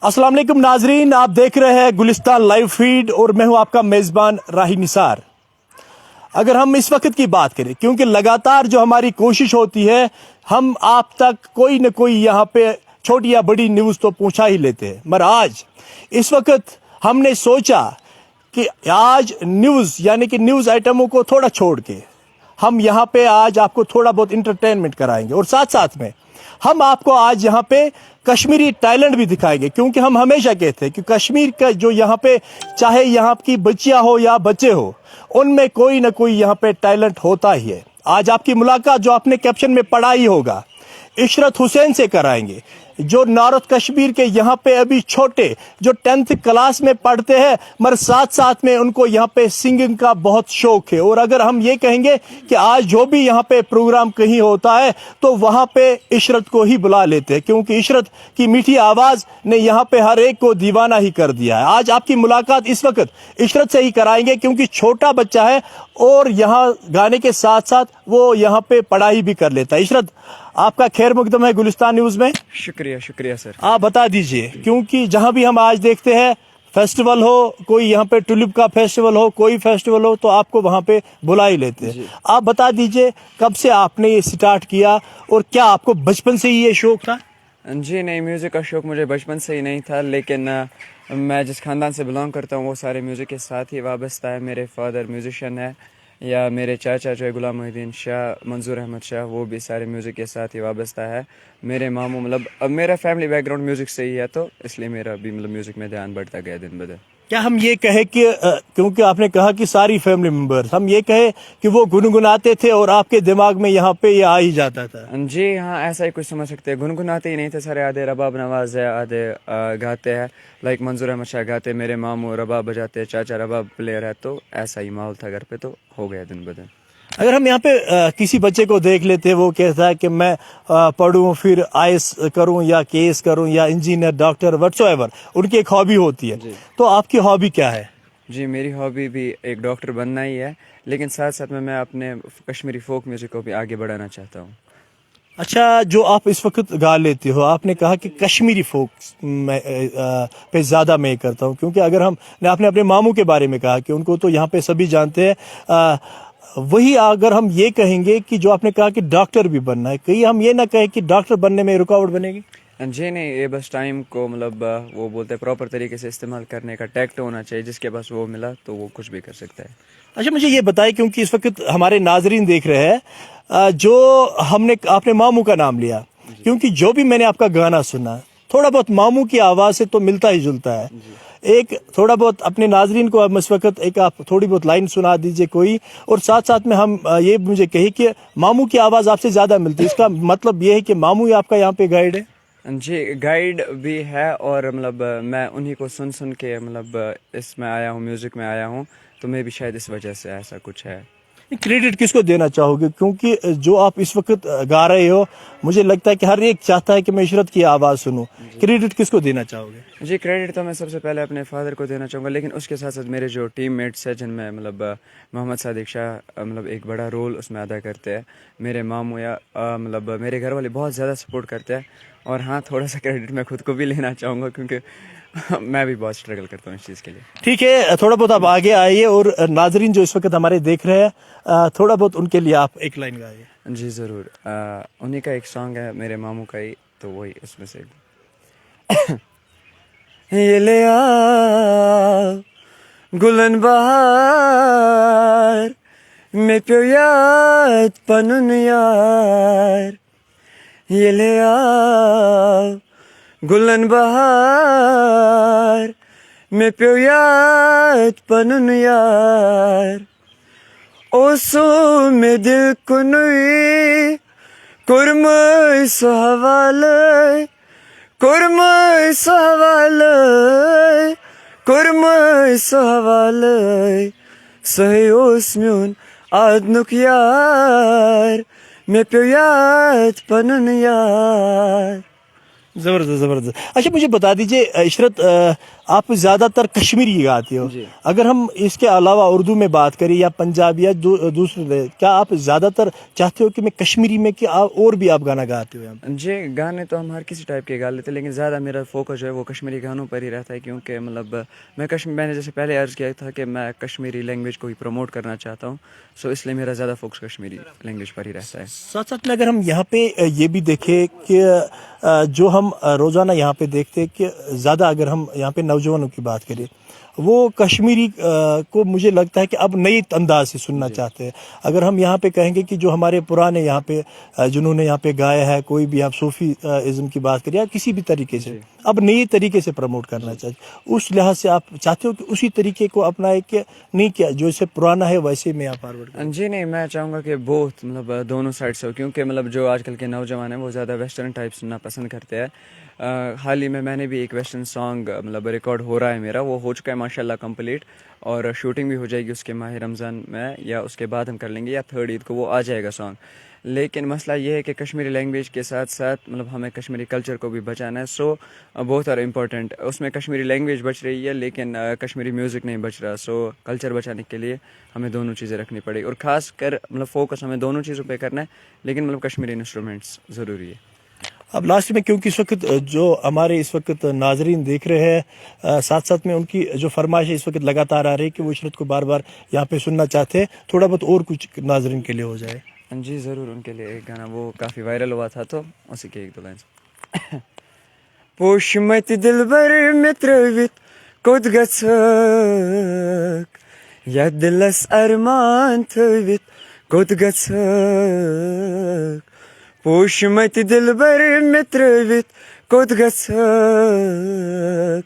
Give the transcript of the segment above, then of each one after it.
अस्सलाम वालेकुम नाजरीन, आप देख रहे हैं गुलिस्तान लाइव फीड और मैं हूं आपका मेज़बान राही निसार। अगर हम इस वक्त की बात करें, क्योंकि लगातार जो हमारी कोशिश होती है हम आप तक कोई न कोई यहाँ पे छोटी या बड़ी न्यूज़ तो पहुँचा ही लेते हैं, मगर आज इस वक्त हमने सोचा कि आज न्यूज़ यानी कि न्यूज़ आइटमों को थोड़ा छोड़ के हम यहाँ पे आज आपको थोड़ा बहुत इंटरटेनमेंट कराएंगे और साथ साथ में हम आपको आज यहाँ पे कश्मीरी टैलेंट भी दिखाएंगे, क्योंकि हम हमेशा कहते हैं कि कश्मीर का जो यहाँ पे चाहे यहाँ की बच्चियाँ हो या बच्चे हो, उनमें कोई ना कोई यहाँ पे टैलेंट होता ही है। आज आपकी मुलाकात जो आपने कैप्शन में पढ़ा ही होगा, इशरत हुसैन से कराएंगे, जो नॉर्थ कश्मीर के यहाँ पे अभी छोटे जो 10th क्लास में पढ़ते हैं, मगर साथ साथ में उनको यहाँ पे सिंगिंग का बहुत शौक है। और अगर हम ये कहेंगे कि आज जो भी यहाँ पे प्रोग्राम कहीं होता है तो वहाँ पे इशरत को ही बुला लेते हैं, क्योंकि इशरत की मीठी आवाज़ ने यहाँ पे हर एक को दीवाना ही कर दिया है। आज आपकी मुलाकात इस वक्त इशरत से ही कराएंगे, क्योंकि छोटा बच्चा है और यहाँ गाने के साथ साथ वो यहाँ पे पढ़ाई भी कर लेता है। इशरत, आपका खैर मकदम है गुलिस्तान न्यूज़ में। शुक्रिया शुक्रिया सर। आप बता दीजिए, क्योंकि जहां भी हम आज देखते हैं फेस्टिवल हो, कोई यहाँ पे टुलिप का फेस्टिवल हो, कोई फेस्टिवल हो, तो आपको वहां पे बुला ही लेते हैं। आप बता दीजिए कब से आपने ये स्टार्ट किया और क्या आपको बचपन से ही ये शौक था? जी नहीं, म्यूज़िक का शौक़ मुझे बचपन से ही नहीं था, लेकिन मैं जिस ख़ानदान से बिलोंग करता हूँ वो सारे म्यूज़िक के साथ ही वाबस्ता है। मेरे फादर म्यूज़िशियन है, या मेरे चाचा जो है गुलाम मोहिउद्दीन शाह, मंजूर अहमद शाह, वो भी सारे म्यूज़िक के साथ ही वाबस्ता है। मेरे मामू मतलब अब मेरा फैमिली बैकग्राउंड म्यूज़िक से ही है, तो इसलिए मेरा भी मतलब म्यूज़िक में ध्यान बढ़ता गया दिन ब दिन। क्या हम ये कहे कि क्योंकि आपने कहा कि सारी फैमिली मेंबर्स, हम ये कहे कि वो गुनगुनाते थे और आपके दिमाग में यहाँ पे ये आ ही जाता था? जी हाँ, ऐसा ही कुछ समझ सकते हैं। गुनगुनाते ही नहीं थे सारे, आधे रबाब नवाज है, आधे गाते हैं, लाइक मंजूर अहमद शाह गाते, मेरे मामू रबाब बजाते, चाचा रबाब प्लेयर है, तो ऐसा ही माहौल था घर पे, तो हो गया दिन ब दिन। अगर हम यहाँ पे किसी बच्चे को देख लेते हैं, वो कहता है कि मैं पढ़ूं, फिर आईएएस करूं या केएस करूं या इंजीनियर, डॉक्टर, व्हाटसोएवर, उनकी एक हॉबी होती है। तो आपकी हॉबी क्या है? जी, मेरी हॉबी भी एक डॉक्टर बनना ही है, लेकिन साथ साथ में मैं अपने कश्मीरी फोक म्यूज़िक को भी आगे बढ़ाना चाहता हूँ। अच्छा, जो आप इस वक्त गा लेते हो, आपने कहा कि कश्मीरी फोक पे ज़्यादा मैं करता हूँ, क्योंकि अगर आपने अपने मामू के बारे में कहा कि उनको तो यहाँ पे सभी जानते हैं, वही अगर हम ये कहेंगे कि जो आपने कहा कि डॉक्टर भी बनना है, कहीं हम ये ना कहें कि डॉक्टर बनने में रुकावट बनेगी? जी नहीं, ये बस टाइम को मतलब वो बोलते हैं प्रॉपर तरीके से इस्तेमाल करने का टैक्ट होना चाहिए, जिसके पास वो मिला तो वो कुछ भी कर सकता है। अच्छा, मुझे ये बताएं, क्योंकि इस वक्त हमारे नाजरीन देख रहे हैं, जो आपने मामू का नाम लिया, क्योंकि जो भी मैंने आपका गाना सुना, थोड़ा बहुत मामू की आवाज़ से तो मिलता ही जुलता है। एक थोड़ा बहुत अपने नाजरीन को अब इस वक्त एक आप थोड़ी बहुत लाइन सुना दीजिए कोई, और साथ साथ में हम ये मुझे कही कि मामू की आवाज़ आपसे ज़्यादा मिलती है, इसका मतलब ये है कि मामू ही आपका यहाँ पे गाइड है? जी, गाइड भी है, और मतलब मैं उन्हीं को सुन सुन के मतलब इसमें आया हूँ, म्यूज़िक में आया हूँ, तो मैं भी शायद इस वजह से ऐसा कुछ है। क्रेडिट किसको देना चाहोगे, क्योंकि जो आप इस वक्त गा रहे हो, मुझे लगता है कि हर एक चाहता है कि मैं इशरत की आवाज़ सुनूं। क्रेडिट किसको देना चाहोगे? जी, क्रेडिट तो मैं सबसे पहले अपने फादर को देना चाहूँगा, लेकिन उसके साथ साथ मेरे जो टीम मेट्स हैं, जिनमें मतलब मोहम्मद सादिक शाह मतलब एक बड़ा रोल उसमें अदा करते हैं, मेरे मामू या मतलब मेरे घर वाले बहुत ज़्यादा सपोर्ट करते हैं। और हाँ, थोड़ा सा क्रेडिट मैं खुद को भी लेना चाहूँगा, क्योंकि मैं भी बहुत स्ट्रगल करता हूँ इस चीज़ के लिए। ठीक है, थोड़ा बहुत आप आगे आइए और नाजरीन जो इस वक्त हमारे देख रहे हैं, थोड़ा बहुत उनके लिए आप एक लाइन गाइए। जी ज़रूर, उन्हीं का एक सॉन्ग है मेरे मामू का ही, तो वही उसमें से ये ले आ गुलन बहार में प्यो याद पनुन यार, ये ले आ गुलन बहार में प्यो याद पनुन यार, ओसो में दिल कुनुई कुरमय सहवाले, कुरमय सहवाले, कुरमय सहवाले, सही ओस म्यून आदनुक यार में प्यो याद पनुन यार। जबरदस्त जबरदस्त। अच्छा मुझे बता दीजिए इशरत, आप ज़्यादातर कश्मीरी गाते हो, जी। अगर हम इसके अलावा उर्दू में बात करें या पंजाबी या दूसरे, क्या आप ज़्यादातर चाहते हो कि मैं कश्मीरी में कि और भी आप गाना गाते हो यहाँ पे? जी, गाने तो हम हर किसी टाइप के गा लेते हैं, लेकिन ज़्यादा मेरा फोकस जो है वो कश्मीरी गानों पर ही रहता है, क्योंकि मतलब मैंने जैसे पहले अर्ज़ किया था कि मैं कश्मीरी लैंग्वेज को ही प्रमोट करना चाहता हूँ, सो इसलिए मेरा ज़्यादा फोकस कश्मीरी लैंग्वेज पर ही रहता है। साथ साथ में अगर हम यहाँ पे ये भी देखें कि जो हम रोज़ाना यहाँ पे देखते हैं कि ज़्यादा अगर हम यहाँ पे नौजवानों की बात करें, वो कश्मीरी को मुझे लगता है कि अब नई अंदाज से सुनना चाहते हैं। अगर हम यहाँ पे कहेंगे कि जो हमारे पुराने यहाँ पे जिन्होंने यहाँ पे गाया है, कोई भी आप सूफी इज़्म की बात करें या किसी भी तरीके से, अब नई तरीके से प्रमोट करना चाहिए, उस लिहाज से आप चाहते हो कि उसी तरीके को अपनाए कि नहीं, क्या जो इसे पुराना है वैसे में आप फॉरवर्ड करें? जी नहीं, मैं चाहूँगा कि बोथ मतलब दोनों साइड से हो, क्योंकि मतलब जो आजकल के नौजवान हैं वो ज़्यादा वेस्टर्न टाइप सुनना पसंद करते हैं। हाल ही में मैंने भी एक वेस्टर्न सॉन्ग मतलब रिकॉर्ड हो रहा है मेरा, वो हो चुका है माशाल्लाह कंप्लीट, और शूटिंग भी हो जाएगी उसके माह रमज़ान में, या उसके बाद हम कर लेंगे, या 3rd ईद को वो आ जाएगा सॉन्ग। लेकिन मसला ये है कि कश्मीरी लैंग्वेज के साथ साथ मतलब हमें कश्मीरी कल्चर को भी बचाना है, सो बहुत आर इम्पोर्टेंट। उसमें कश्मीरी लैंग्वेज बच रही है, लेकिन कश्मीरी म्यूज़िक नहीं बच रहा, सो कल्चर बचाने के लिए हमें दोनों चीज़ें रखनी पड़ेगी, और ख़ास कर मतलब फोकस हमें दोनों चीज़ों पे करना है, लेकिन मतलब कश्मीरी इंस्ट्रूमेंट्स ज़रूरी है। अब लास्ट में, क्योंकि इस वक्त जो हमारे इस वक्त नाजरीन देख रहे हैं, साथ साथ में उनकी जो फरमाइश है इस वक्त लगातार आ रही है कि वो इशरत को बार बार यहाँ पे सुनना चाहते हैं, थोड़ा बहुत और कुछ नाजरीन के लिए हो जाए। जी ज़रूर, उनके लिए एक गाना वो काफ़ी वायरल हुआ था, तो उसी के 1-2 लाइन। पोशमत दिलबर मित्रवित कोद गछक या दिलस अरमान थवित कोद गछक पोशमत दिलबर मित्रवित कोद गछक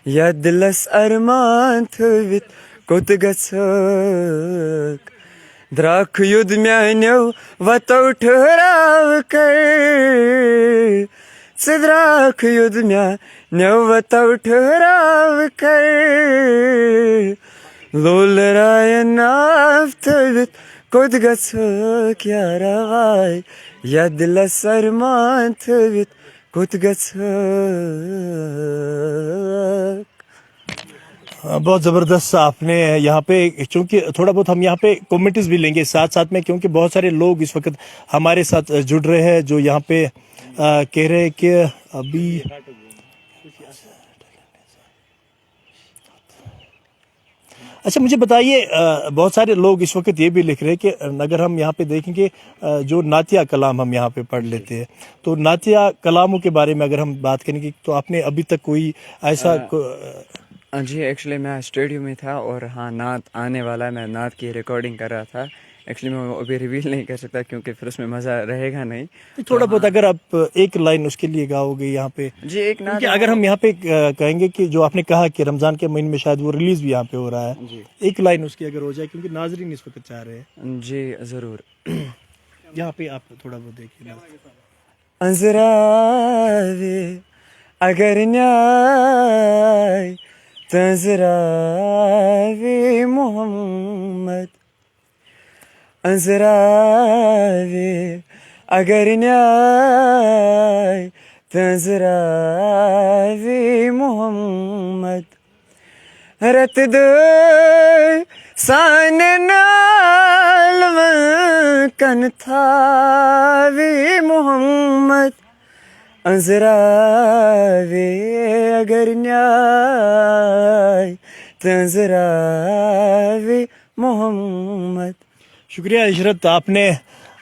या दिलस अरमान थवित कोद गछक द्राख युद्ध म्यान्यो वतो ठहराव कर द्राख युद्ध म्यान्यो वतो ठहराव कर लोल राय नाफ्तवित कोद गछक या रवाय या दिल सरमान थवित कोद गछक। बहुत ज़बरदस्त आपने यहाँ पे, क्योंकि थोड़ा बहुत हम यहाँ पे कमेंट्स भी लेंगे साथ साथ में, क्योंकि बहुत सारे लोग इस वक्त हमारे साथ जुड़ रहे हैं जो यहाँ पे कह रहे हैं कि अभी अच्छा मुझे बताइए, बहुत सारे लोग इस वक्त ये भी लिख रहे हैं कि अगर हम यहाँ पे देखेंगे जो नातिया कलाम हम यहाँ पे पढ़ लेते हैं, तो नातिया कलामों के बारे में अगर हम बात करेंगे तो आपने अभी तक कोई ऐसा जी एक्चुअली मैं स्टूडियो में था, और हाँ नात आने वाला है, मैं नात की रिकॉर्डिंग कर रहा था। एक्चुअली मैं अभी रिवील नहीं कर सकता क्योंकि फिर उसमें मज़ा रहेगा नहीं। थोड़ा बहुत अगर आप एक लाइन उसके लिए गाओगे यहाँ पे जी, एक नात अगर हम यहाँ पे कहेंगे कि जो आपने कहा कि रमज़ान के महीने में शायद वो रिलीज़ भी यहाँ पे हो रहा है, एक लाइन उसकी अगर हो जाए, क्योंकि नाजरीन इस वक्त चाह रहे हैं। जी ज़रूर। यहाँ पे आप थोड़ा बहुत देखिए। अंजरावे अगर न्याय तंजरावे मोहम्मद अंजरावे अगर न्याय तंजरावे मोहम्मद रत दे सान नाल कन थावे मोहम्मद अंजरावे अगर न्याय तंजरावे मोहम्मद। शुक्रिया इशरत, आपने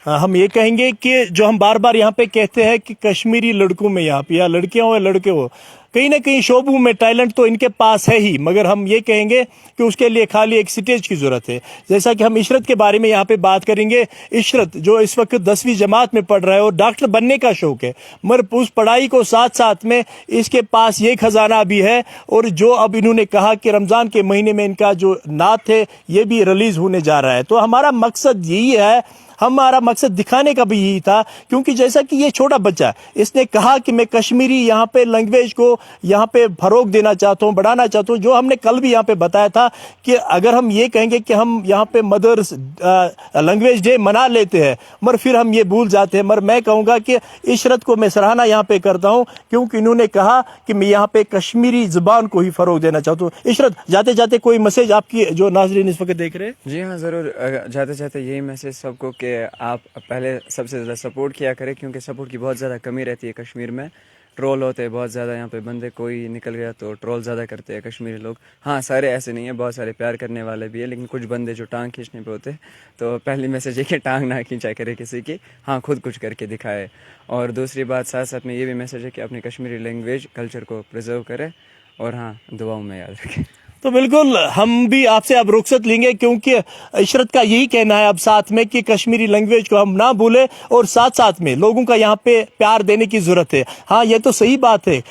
हम ये कहेंगे कि जो हम बार बार यहाँ पे कहते हैं कि कश्मीरी लड़कों में यहाँ पे, या लड़कियां हो या लड़के हो, कहीं ना कहीं शोबों में टैलेंट तो इनके पास है ही, मगर हम ये कहेंगे कि उसके लिए खाली एक स्टेज की ज़रूरत है। जैसा कि हम इशरत के बारे में यहाँ पे बात करेंगे। इशरत जो इस वक्त 10वीं जमात में पढ़ रहा है और डॉक्टर बनने का शौक है, मगर उस पढ़ाई को साथ साथ में इसके पास ये खजाना भी है, और जो अब इन्होंने कहा कि रमज़ान के महीने में इनका जो नात है ये भी रिलीज़ होने जा रहा है। तो हमारा मकसद यही है, हमारा मकसद दिखाने का भी यही था, क्योंकि जैसा कि ये छोटा बच्चा है, इसने कहा कि मैं कश्मीरी यहाँ पे लैंग्वेज को यहाँ पे फरोग देना चाहता हूँ, बढ़ाना चाहता हूँ। जो हमने कल भी यहाँ पे बताया था कि अगर हम ये कहेंगे कि हम यहाँ पे मदर्स लैंग्वेज डे मना लेते हैं, मगर फिर हम ये भूल जाते हैं। मगर मैं कहूँगा कि इशरत को मैं सराहना यहाँ पे करता हूँ, क्योंकि इन्होंने कहा कि मैं यहाँ पे कश्मीरी ज़ुबान को ही फरोग देना चाहता हूँ। इशरत, जाते जाते कोई मैसेज आपकी जो नाज़रीन इस वक्त देख रहे हैं? जी हाँ, ज़रूर। जाते जाते यही मैसेज सबको कि आप पहले सबसे ज़्यादा सपोर्ट किया करें, क्योंकि सपोर्ट की बहुत ज़्यादा कमी रहती है कश्मीर में। ट्रोल होते हैं बहुत ज़्यादा यहाँ पे बंदे, कोई निकल गया तो ट्रोल ज़्यादा करते हैं कश्मीरी लोग। हाँ, सारे ऐसे नहीं हैं, बहुत सारे प्यार करने वाले भी हैं, लेकिन कुछ बंदे जो टांग खींचने पे होते हैं। तो पहली मैसेज ये कि टांग ना खींचा करे किसी की, हाँ खुद कुछ करके दिखाए। और दूसरी बात साथ साथ में ये भी मैसेज है कि अपनी कश्मीरी लैंग्वेज कल्चर को प्रिजर्व करें, और हाँ दुआओं में याद रखें। तो बिल्कुल हम भी आपसे अब रुखसत लेंगे, क्योंकि इशरत का यही कहना है अब साथ में कि कश्मीरी लैंग्वेज को हम ना भूलें, और साथ साथ में लोगों का यहाँ पे प्यार देने की जरूरत है। हाँ, ये तो सही बात है,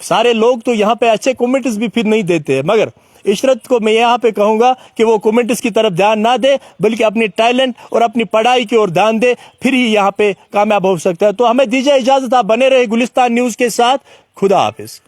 सारे लोग तो यहाँ पे अच्छे कमेंट्स भी फिर नहीं देते, मगर इशरत को मैं यहाँ पे कहूँगा कि वो कमेंट्स की तरफ ध्यान ना दे, बल्कि अपनी टैलेंट और अपनी पढ़ाई की ओर ध्यान दे, फिर ही यहाँ पे कामयाब हो सकता है। तो हमें दीजिए इजाज़त, आप बने रहे गुलिस्तान न्यूज़ के साथ। खुदा हाफिज।